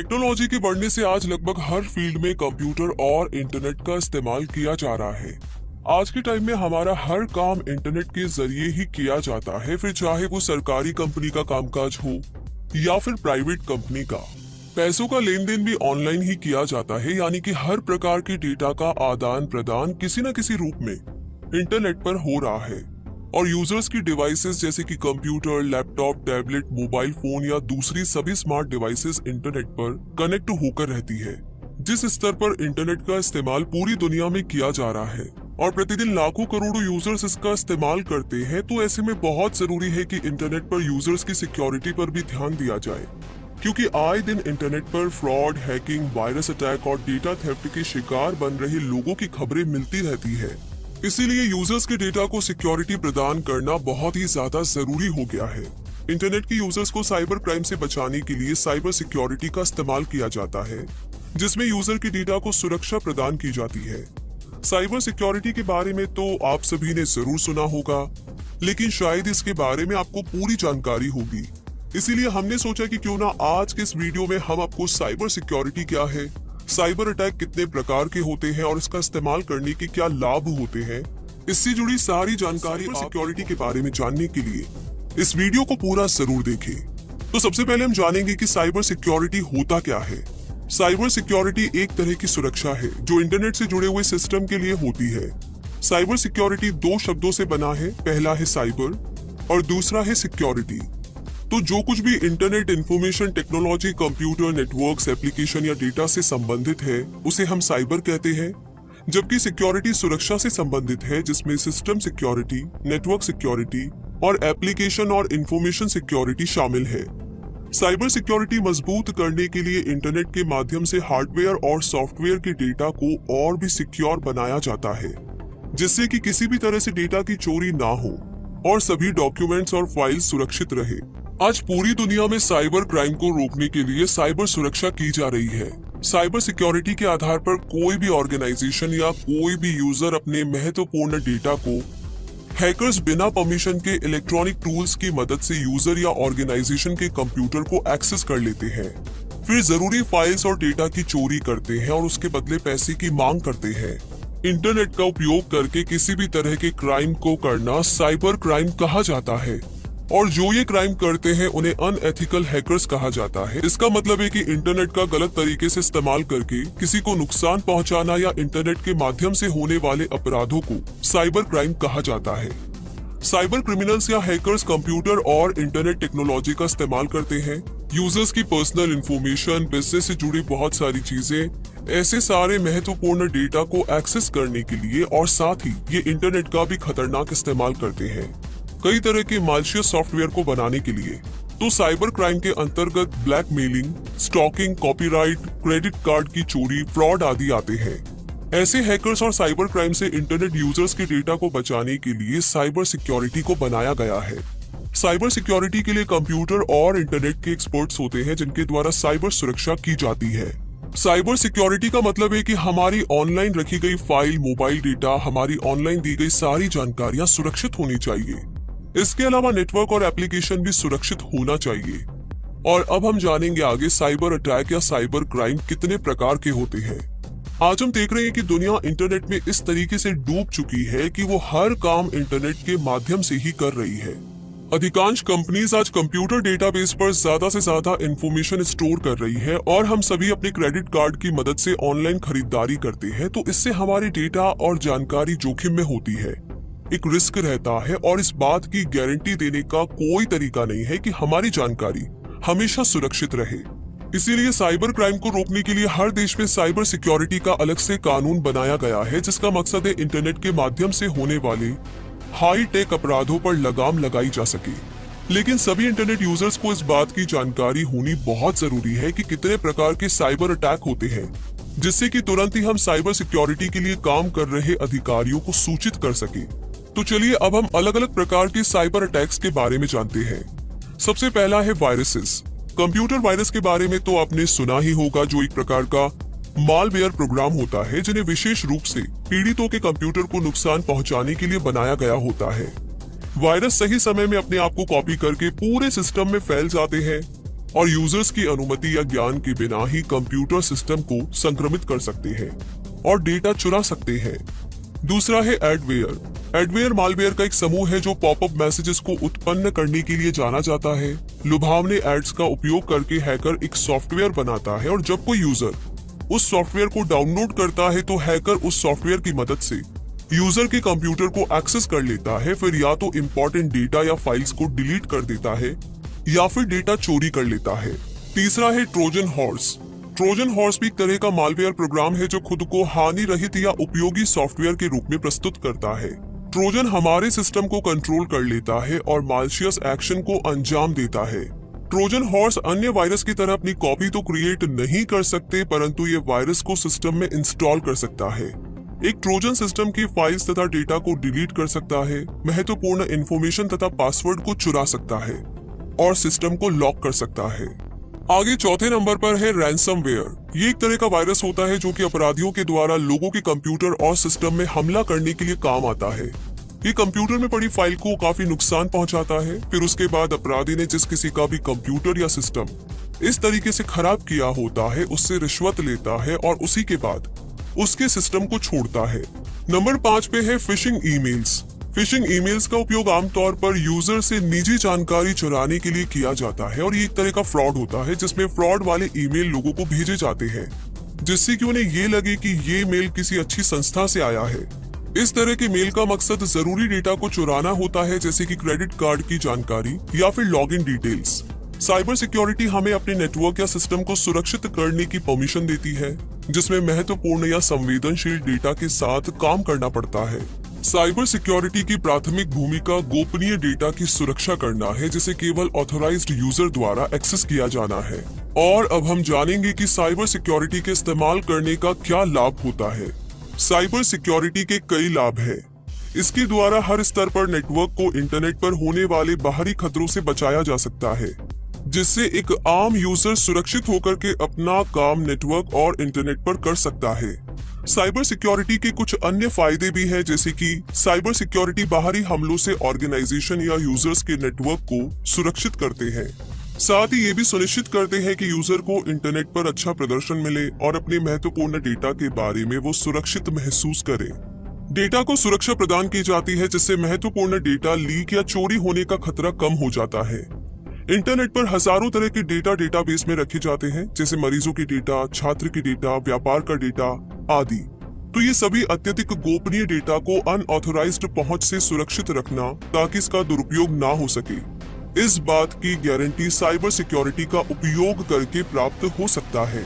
Technology के बढ़ने से आज लगभग हर फील्ड में कंप्यूटर और इंटरनेट का इस्तेमाल किया जा रहा है। आज के टाइम में हमारा हर काम इंटरनेट के जरिए ही किया जाता है, फिर चाहे वो सरकारी कंपनी का कामकाज हो या फिर प्राइवेट कंपनी का। पैसों का लेन देन भी ऑनलाइन ही किया जाता है, यानी कि हर प्रकार के डेटा का आदान प्रदान किसी न किसी रूप में इंटरनेट पर हो रहा है। और यूजर्स की डिवाइसेस जैसे कि computer, laptop, tablet, mobile phone या दूसरी सभी स्मार्ट डिवाइसेस इंटरनेट पर कनेक्ट होकर रहती है। जिस स्तर पर इंटरनेट का इस्तेमाल पूरी दुनिया में किया जा रहा है और प्रतिदिन लाखों करोड़ों यूजर्स इसका इस्तेमाल करते हैं, तो ऐसे में बहुत जरूरी है कि इंटरनेट पर यूजर्स की सिक्योरिटी पर भी ध्यान दिया जाए, क्योंकि आए दिन इंटरनेट पर फ्रॉड, हैकिंग, वायरस अटैक और डेटा थेफ्ट के शिकार बन रहे लोगों की खबरें मिलती रहती है। इसीलिए यूजर्स के डेटा को सिक्योरिटी प्रदान करना बहुत ही ज्यादा जरूरी हो गया है। इंटरनेट के यूजर्स को साइबर क्राइम से बचाने के लिए साइबर सिक्योरिटी का इस्तेमाल किया जाता है, जिसमें यूजर के डेटा को सुरक्षा प्रदान की जाती है। साइबर सिक्योरिटी के बारे में तो आप सभी ने जरूर सुना होगा, लेकिन शायद इसके बारे में आपको पूरी जानकारी होगी। इसीलिए हमने सोचा कि क्यों ना आज के इस वीडियो में हम आपको साइबर सिक्योरिटी क्या है, साइबर अटैक कितने प्रकार के होते हैं और इसका इस्तेमाल करने के क्या लाभ होते हैं, इससे जुड़ी सारी जानकारी सिक्योरिटी के बारे में जानने के लिए इस वीडियो को पूरा जरूर देखें। तो सबसे पहले हम जानेंगे कि साइबर सिक्योरिटी होता क्या है। साइबर सिक्योरिटी एक तरह की सुरक्षा है जो इंटरनेट से जुड़े हुए सिस्टम के लिए होती है। साइबर सिक्योरिटी दो शब्दों से बना है, पहला है साइबर और दूसरा है सिक्योरिटी। तो जो कुछ भी internet, information technology, computer, networks, application या डेटा से संबंधित है, उसे हम साइबर कहते हैं। जबकि सिक्योरिटी सुरक्षा से संबंधित है, जिसमें सिस्टम सिक्योरिटी, नेटवर्क सिक्योरिटी और एप्लीकेशन और इंफॉर्मेशन सिक्योरिटी शामिल है। साइबर सिक्योरिटी मजबूत करने के लिए इंटरनेट के माध्यम से हार्डवेयर और सॉफ्टवेयर के डेटा को और भी सिक्योर बनाया जाता है, जिससे कि किसी भी तरह से डेटा की चोरी ना हो और सभी डॉक्यूमेंट्स और फाइल्स सुरक्षित रहे। आज पूरी दुनिया में साइबर क्राइम को रोकने के लिए साइबर सुरक्षा की जा रही है। साइबर सिक्योरिटी के आधार पर कोई भी ऑर्गेनाइजेशन या कोई भी यूजर अपने महत्वपूर्ण डेटा को हैकर्स बिना परमिशन के इलेक्ट्रॉनिक टूल्स की मदद से यूजर या ऑर्गेनाइजेशन के कंप्यूटर को एक्सेस कर लेते हैं, फिर जरूरी फाइल्स और डेटा की चोरी करते हैं और उसके बदले पैसे की मांग करते हैं। इंटरनेट का उपयोग करके किसी भी तरह के क्राइम को करना साइबर क्राइम कहा जाता है, और जो ये क्राइम करते हैं उन्हें अनएथिकल हैकर्स कहा जाता है। इसका मतलब है कि इंटरनेट का गलत तरीके से इस्तेमाल करके किसी को नुकसान पहुंचाना या इंटरनेट के माध्यम से होने वाले अपराधों को साइबर क्राइम कहा जाता है। साइबर क्रिमिनल्स या हैकर्स कंप्यूटर और इंटरनेट टेक्नोलॉजी का इस्तेमाल करते हैं यूजर्स की पर्सनल इंफॉर्मेशन, बिजनेस से जुड़ी बहुत सारी चीजें, ऐसे सारे महत्वपूर्ण डेटा को एक्सेस करने के लिए, और साथ ही ये इंटरनेट का भी खतरनाक इस्तेमाल करते हैं कई तरह के मालिशियस सॉफ्टवेयर को बनाने के लिए। तो साइबर क्राइम के अंतर्गत blackmailing, stalking, copyright, credit card की चोरी, फ्रॉड आदि आते हैं। ऐसे हैकर्स और साइबर क्राइम से इंटरनेट यूजर्स के डेटा को बचाने के लिए साइबर सिक्योरिटी को बनाया गया है। साइबर सिक्योरिटी के लिए कंप्यूटर और इंटरनेट के एक्सपर्ट्स होते हैं, जिनके द्वारा साइबर सुरक्षा की जाती है। साइबर सिक्योरिटी का मतलब है कि हमारी ऑनलाइन रखी गई फाइल, मोबाइल डेटा, हमारी ऑनलाइन दी गई सारी जानकारियां सुरक्षित होनी चाहिए। इसके अलावा नेटवर्क और एप्लीकेशन भी सुरक्षित होना चाहिए। और अब हम जानेंगे आगे साइबर अटैक या साइबर क्राइम कितने प्रकार के होते हैं। आज हम देख रहे हैं कि दुनिया इंटरनेट में इस तरीके से डूब चुकी है कि वो हर काम इंटरनेट के माध्यम से ही कर रही है। अधिकांश कंपनीज आज कंप्यूटर डेटाबेस पर ज्यादा से ज्यादा इंफॉर्मेशन स्टोर कर रही है, और हम सभी अपने क्रेडिट कार्ड की मदद से ऑनलाइन खरीदारी करते हैं, तो इससे हमारे डेटा और जानकारी जोखिम में होती है। एक रिस्क रहता है और इस बात की गारंटी देने का कोई तरीका नहीं है कि हमारी जानकारी हमेशा सुरक्षित रहे। इसीलिए साइबर क्राइम को रोकने के लिए हर देश में साइबर सिक्योरिटी का अलग से कानून बनाया गया है, जिसका मकसद है इंटरनेट के माध्यम से होने वाले हाई टेक अपराधों पर लगाम लगाई जा सके। लेकिन सभी इंटरनेट यूजर्स को इस बात की जानकारी होनी बहुत जरूरी है कि कितने प्रकार के साइबर अटैक होते हैं, जिससे कि तुरंत ही हम साइबर सिक्योरिटी के लिए काम कर रहे अधिकारियों को सूचित कर सके। तो चलिए अब हम अलग अलग प्रकार के साइबर अटैक्स के बारे में जानते हैं। सबसे पहला है वायरसेस। कंप्यूटर वायरस के बारे में तो आपने सुना ही होगा, जो एक प्रकार का मालवेयर प्रोग्राम होता है, जिन्हें विशेष रूप से पीड़ितों के कंप्यूटर को नुकसान पहुंचाने के लिए बनाया गया होता है। वायरस सही समय में अपने आप को कॉपी करके पूरे सिस्टम में फैल जाते हैं और यूजर्स की अनुमति या ज्ञान के बिना ही कंप्यूटर सिस्टम को संक्रमित कर सकते हैं और डेटा चुरा सकते हैं। दूसरा है एडवेयर। एडवेयर मालवेयर का एक समूह है जो पॉपअप मैसेजेस को उत्पन्न करने के लिए जाना जाता है। लुभावने एड्स का उपयोग करके हैकर एक सॉफ्टवेयर बनाता है और जब कोई यूजर उस सॉफ्टवेयर को डाउनलोड करता है तो हैकर उस सॉफ्टवेयर की मदद से यूजर के कंप्यूटर को एक्सेस कर लेता है, फिर या तो इम्पोर्टेंट डेटा या फाइल्स को डिलीट कर देता है या फिर डेटा चोरी कर लेता है। तीसरा है ट्रोजन हॉर्स। ट्रोजन हॉर्स भी एक तरह का मालवेयर प्रोग्राम है जो खुद को हानि रहित या उपयोगी सॉफ्टवेयर के रूप में प्रस्तुत करता है। ट्रोजन हमारे सिस्टम को कंट्रोल कर लेता है और मालिशियस एक्शन को अंजाम देता है। ट्रोजन हॉर्स अन्य वायरस की तरह अपनी कॉपी तो क्रिएट नहीं कर सकते, परंतु ये वायरस को सिस्टम में इंस्टॉल कर सकता है। एक ट्रोजन सिस्टम की फाइल्स तथा डेटा को डिलीट कर सकता है, महत्वपूर्ण इंफॉर्मेशन तथा पासवर्ड को चुरा सकता है और सिस्टम को लॉक कर सकता है। आगे चौथे नंबर पर है रैंसमवेयर। ये एक तरह का वायरस होता है जो कि अपराधियों के द्वारा लोगों के कंप्यूटर और सिस्टम में हमला करने के लिए काम आता है। ये कंप्यूटर में पड़ी फाइल को काफी नुकसान पहुंचाता है, फिर उसके बाद अपराधी ने जिस किसी का भी कंप्यूटर या सिस्टम इस तरीके से खराब किया होता है उससे रिश्वत लेता है और उसी के बाद उसके सिस्टम को छोड़ता है। नंबर 5 पे है फिशिंग ईमेल्स। फिशिंग ईमेल्स का उपयोग आमतौर पर यूजर से निजी जानकारी चुराने के लिए किया जाता है और ये एक तरह का फ्रॉड होता है जिसमें फ्रॉड वाले ईमेल लोगों को भेजे जाते हैं जिससे कि उन्हें ये लगे कि ये मेल किसी अच्छी संस्था से आया है। इस तरह के मेल का मकसद जरूरी डेटा को चुराना होता है, जैसे कि क्रेडिट कार्ड की जानकारी या फिर लॉगिन डिटेल्स। साइबर सिक्योरिटी हमें अपने नेटवर्क या सिस्टम को सुरक्षित करने की परमिशन देती है, जिसमें महत्वपूर्ण या संवेदनशील डेटा के साथ काम करना पड़ता है। साइबर सिक्योरिटी की प्राथमिक भूमिका गोपनीय डेटा की सुरक्षा करना है, जिसे केवल ऑथराइज्ड यूजर द्वारा एक्सेस किया जाना है। और अब हम जानेंगे कि साइबर सिक्योरिटी के इस्तेमाल करने का क्या लाभ होता है। साइबर सिक्योरिटी के कई लाभ हैं। इसके द्वारा हर स्तर पर नेटवर्क को इंटरनेट पर होने वाले बाहरी खतरों से बचाया जा सकता है, जिससे एक आम यूजर सुरक्षित होकर के अपना काम नेटवर्क और इंटरनेट पर कर सकता है। साइबर सिक्योरिटी के कुछ अन्य फायदे भी हैं, जैसे कि साइबर सिक्योरिटी बाहरी हमलों से ऑर्गेनाइजेशन या यूजर्स के नेटवर्क को सुरक्षित करते हैं। साथ ही ये भी सुनिश्चित करते हैं कि यूजर को इंटरनेट पर अच्छा प्रदर्शन मिले और अपने महत्वपूर्ण डेटा के बारे में वो सुरक्षित महसूस करे। डेटा को सुरक्षा प्रदान की जाती है, जिससे महत्वपूर्ण डेटा लीक या चोरी होने का खतरा कम हो जाता है। इंटरनेट पर हजारों तरह के डेटा डेटाबेस में रखे जाते हैं, जैसे मरीजों की डेटा, छात्र की डेटा, व्यापार का डेटा आदि। तो ये सभी अत्यधिक गोपनीय डेटा को अनऑथराइज्ड पहुंच से सुरक्षित रखना ताकि इसका दुरुपयोग ना हो सके, इस बात की गारंटी साइबर सिक्योरिटी का उपयोग करके प्राप्त हो सकता है।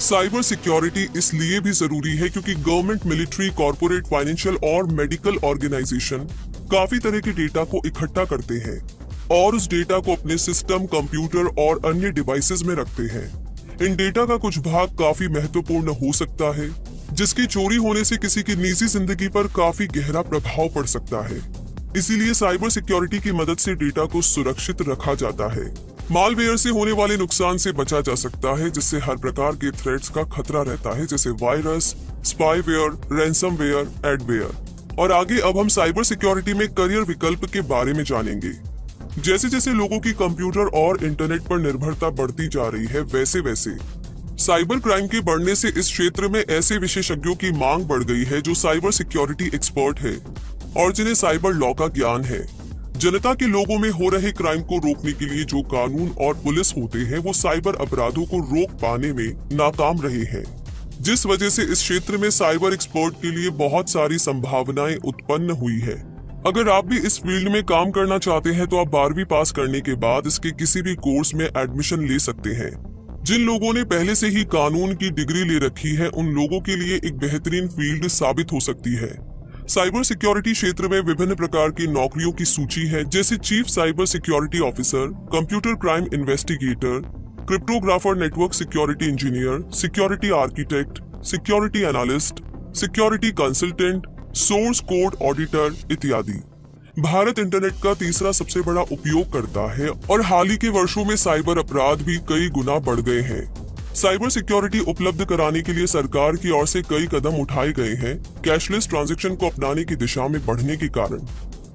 साइबर सिक्योरिटी इसलिए भी जरूरी है क्योंकि गवर्नमेंट, मिलिट्री, कॉर्पोरेट, फाइनेंशियल और मेडिकल ऑर्गेनाइजेशन काफी तरह के डेटा को इकट्ठा करते हैं और उस डेटा को अपने सिस्टम, कंप्यूटर और अन्य डिवाइसेस में रखते हैं। इन डेटा का कुछ भाग काफी महत्वपूर्ण हो सकता है, जिसकी चोरी होने से किसी की निजी जिंदगी पर काफी गहरा प्रभाव पड़ सकता है। इसीलिए साइबर सिक्योरिटी की मदद से डेटा को सुरक्षित रखा जाता है। मालवेयर से होने वाले नुकसान से बचा जा सकता है, जिससे हर प्रकार के थ्रेट्स का खतरा रहता है, जैसे वायरस, स्पाईवेयर, रैंसमवेयर, एडवेयर। और आगे अब हम साइबर सिक्योरिटी में करियर विकल्प के बारे में जानेंगे। जैसे जैसे लोगों की कंप्यूटर और इंटरनेट पर निर्भरता बढ़ती जा रही है, वैसे वैसे साइबर क्राइम के बढ़ने से इस क्षेत्र में ऐसे विशेषज्ञों की मांग बढ़ गई है जो साइबर सिक्योरिटी एक्सपर्ट है और जिन्हें साइबर लॉ का ज्ञान है। जनता के लोगों में हो रहे क्राइम को रोकने के लिए जो कानून और पुलिस होते हैं, वो साइबर अपराधों को रोक पाने में नाकाम रहे हैं, जिस वजह से इस क्षेत्र में साइबर एक्सपर्ट के लिए बहुत सारी संभावनाएं उत्पन्न हुई है। अगर आप भी इस फील्ड में काम करना चाहते हैं तो आप 12वीं पास करने के बाद इसके किसी भी कोर्स में एडमिशन ले सकते हैं। जिन लोगों ने पहले से ही कानून की डिग्री ले रखी है, उन लोगों के लिए एक बेहतरीन फील्ड साबित हो सकती है। साइबर सिक्योरिटी क्षेत्र में विभिन्न प्रकार की नौकरियों की सूची है, जैसे chief cyber security officer, computer crime investigator, cryptographer, network security engineer, security architect, security analyst, security consultant, source code auditor इत्यादि। भारत इंटरनेट का तीसरा सबसे बड़ा उपयोगकर्ता है और हाल ही के वर्षों में साइबर अपराध भी कई गुना बढ़ गए हैं। साइबर सिक्योरिटी उपलब्ध कराने के लिए सरकार की ओर से कई कदम उठाए गए हैं। कैशलेस ट्रांजैक्शन को अपनाने की दिशा में बढ़ने के कारण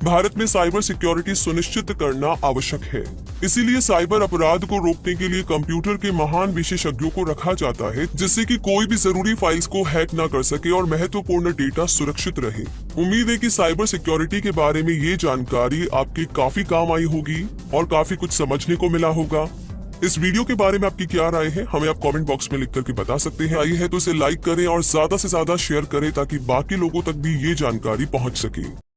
भारत में साइबर सिक्योरिटी सुनिश्चित करना आवश्यक है। इसीलिए साइबर अपराध को रोकने के लिए कंप्यूटर के महान विशेषज्ञों को रखा जाता है, जिससे कि कोई भी जरूरी फाइल्स को हैक न कर सके और महत्वपूर्ण डेटा सुरक्षित रहे। उम्मीद है कि साइबर सिक्योरिटी के बारे में ये जानकारी आपके काफी काम आई होगी और काफी कुछ समझने को मिला होगा। इस वीडियो के बारे में आपकी क्या राय है, हमें आप कमेंट बॉक्स में लिख करके बता सकते हैं। आई है तो इसे लाइक करें और ज्यादा से ज्यादा शेयर करें ताकि बाकी लोगों तक भी ये जानकारी पहुंच सके।